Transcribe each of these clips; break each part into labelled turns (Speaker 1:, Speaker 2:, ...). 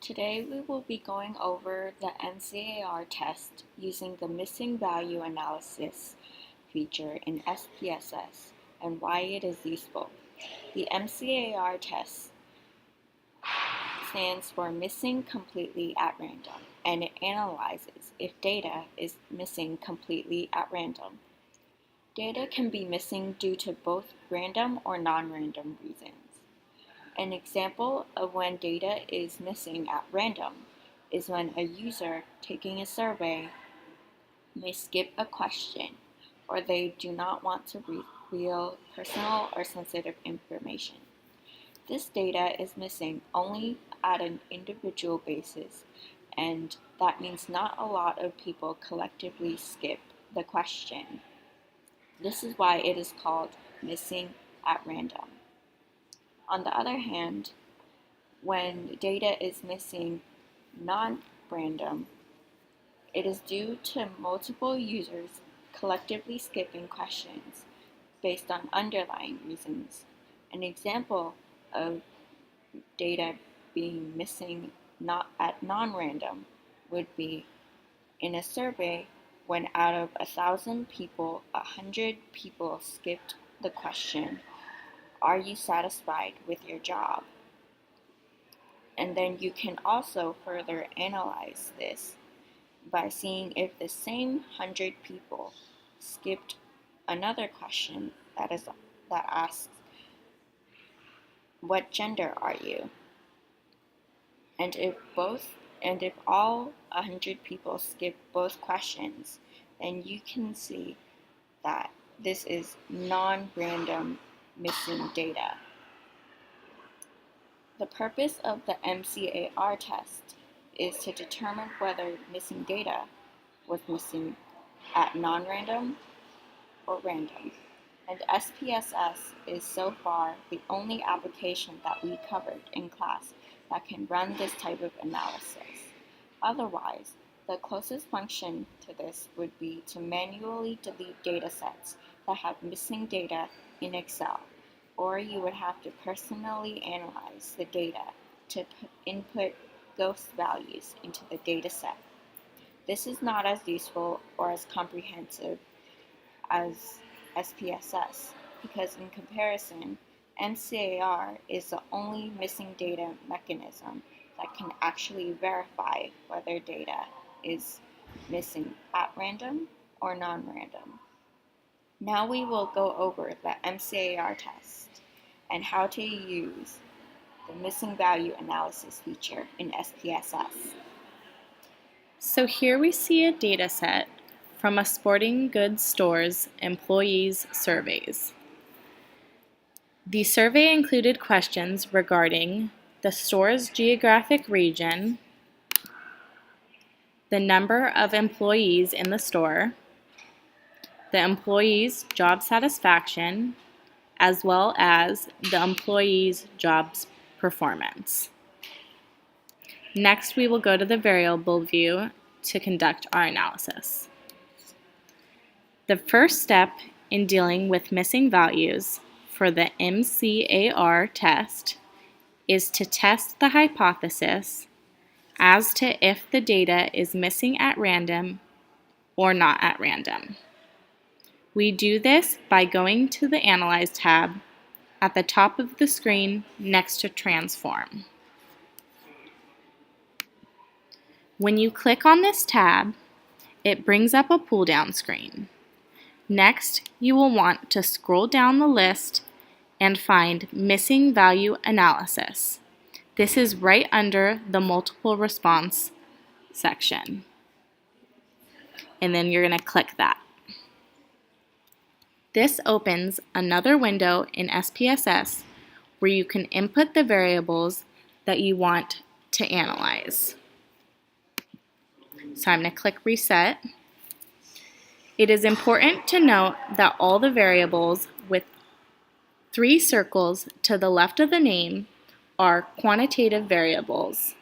Speaker 1: Today we will be going over the MCAR test using the missing value analysis feature in SPSS and why it is useful. The MCAR test stands for missing completely at random, and it analyzes if data is missing completely at random. Data can be missing due to both random or non-random reasons. An example of when data is missing at random is when a user taking a survey may skip a question or they do not want to reveal personal or sensitive information. This data is missing only at an individual basis, and that means not a lot of people collectively skip the question. This is why it is called missing at random. On the other hand, when data is missing non-random, it is due to multiple users collectively skipping questions based on underlying reasons. An example of data being missing not at non-random would be in a survey when out of 1,000 people, 100 people skipped the question, "Are you satisfied with your job?" And then you can also further analyze this by seeing if the same 100 people skipped another question that asks, "What gender are you?" And if all 100 people skip both questions, then you can see that this is non-random missing data. The purpose of the MCAR test is to determine whether missing data was missing at non-random or random. And SPSS is so far the only application that we covered in class that can run this type of analysis. Otherwise, the closest function to this would be to manually delete data sets that have missing data in Excel, or you would have to personally analyze the data to input ghost values into the data set. This is not as useful or as comprehensive as SPSS because in comparison, MCAR is the only missing data mechanism that can actually verify whether data is missing at random or non-random. Now we will go over the MCAR test and how to use the missing value analysis feature in SPSS.
Speaker 2: So here we see a data set from a sporting goods store's employees' surveys. The survey included questions regarding the store's geographic region, the number of employees in the store, the employee's job satisfaction, as well as the employee's job's performance. Next, we will go to the variable view to conduct our analysis. The first step in dealing with missing values for the MCAR test is to test the hypothesis as to if the data is missing at random or not at random. We do this by going to the Analyze tab at the top of the screen next to Transform. When you click on this tab, it brings up a pull-down screen. Next, you will want to scroll down the list and find Missing Value Analysis. This is right under the Multiple Response section. And then you're going to click that. This opens another window in SPSS where you can input the variables that you want to analyze. So I'm going to click Reset. It is important to note that all the variables with 3 circles to the left of the name are quantitative variables,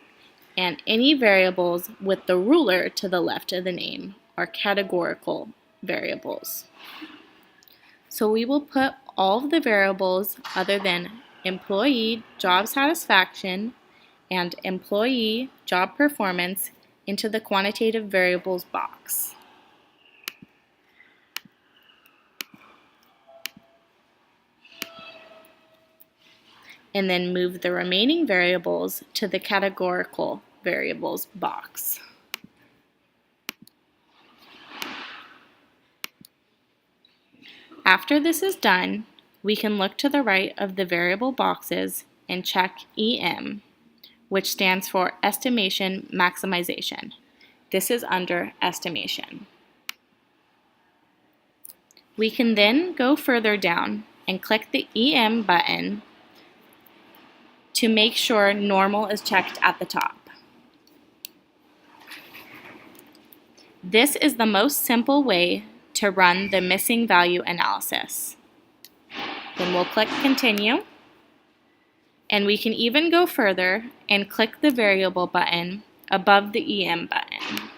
Speaker 2: and any variables with the ruler to the left of the name are categorical variables. So we will put all of the variables other than employee job satisfaction and employee job performance into the quantitative variables box. And then move the remaining variables to the categorical variables box. After this is done, we can look to the right of the variable boxes and check EM, which stands for Estimation Maximization. This is under Estimation. We can then go further down and click the EM button to make sure Normal is checked at the top. This is the most simple way to run the missing value analysis. Then we'll click Continue, and we can even go further and click the Variable button above the EM button.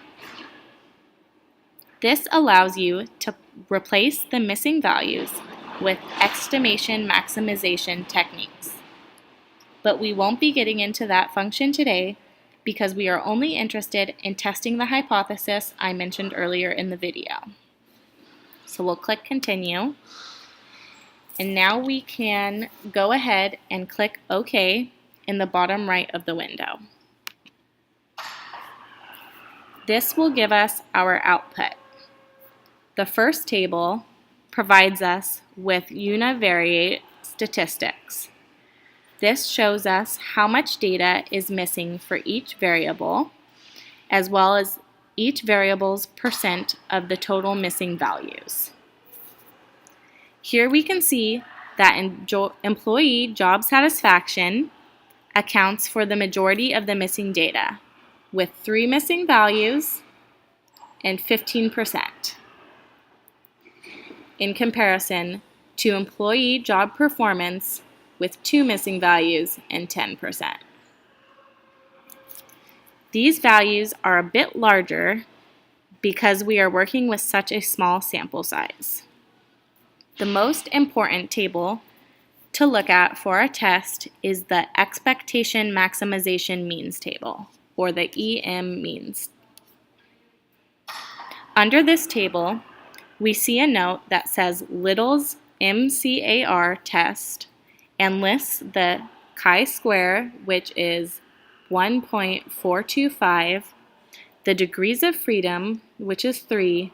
Speaker 2: This allows you to replace the missing values with estimation maximization techniques. But we won't be getting into that function today because we are only interested in testing the hypothesis I mentioned earlier in the video. So we'll click Continue, and now we can go ahead and click OK in the bottom right of the window. This will give us our output. The first table provides us with univariate statistics. This shows us how much data is missing for each variable, as well as each variable's percent of the total missing values. Here we can see that employee job satisfaction accounts for the majority of the missing data, with 3 missing values and 15%, in comparison to employee job performance with 2 missing values and 10%. These values are a bit larger because we are working with such a small sample size. The most important table to look at for a test is the Expectation Maximization Means table, or the EM means. Under this table, we see a note that says Little's MCAR test and lists the chi-square, which is 1.425, the degrees of freedom, which is 3,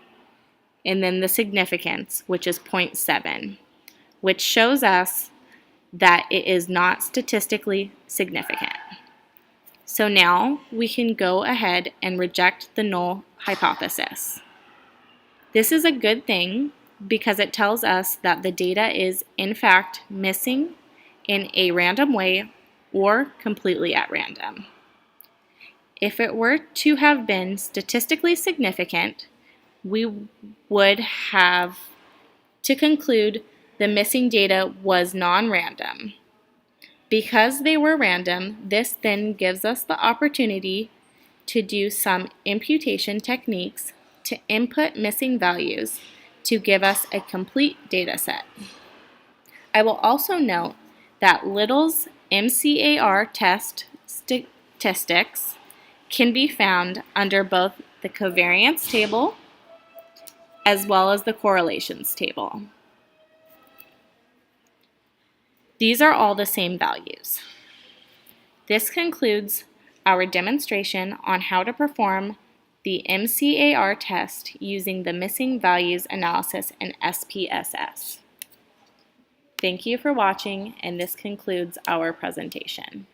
Speaker 2: and then the significance, which is 0.7, which shows us that it is not statistically significant. So now we can go ahead and reject the null hypothesis. This is a good thing because it tells us that the data is in fact missing in a random way or completely at random. If it were to have been statistically significant, we would have to conclude the missing data was non-random. Because they were random, this then gives us the opportunity to do some imputation techniques to input missing values to give us a complete data set. I will also note that Little's MCAR test statistics can be found under both the covariance table as well as the correlations table. These are all the same values. This concludes our demonstration on how to perform the MCAR test using the missing values analysis in SPSS. Thank you for watching, and this concludes our presentation.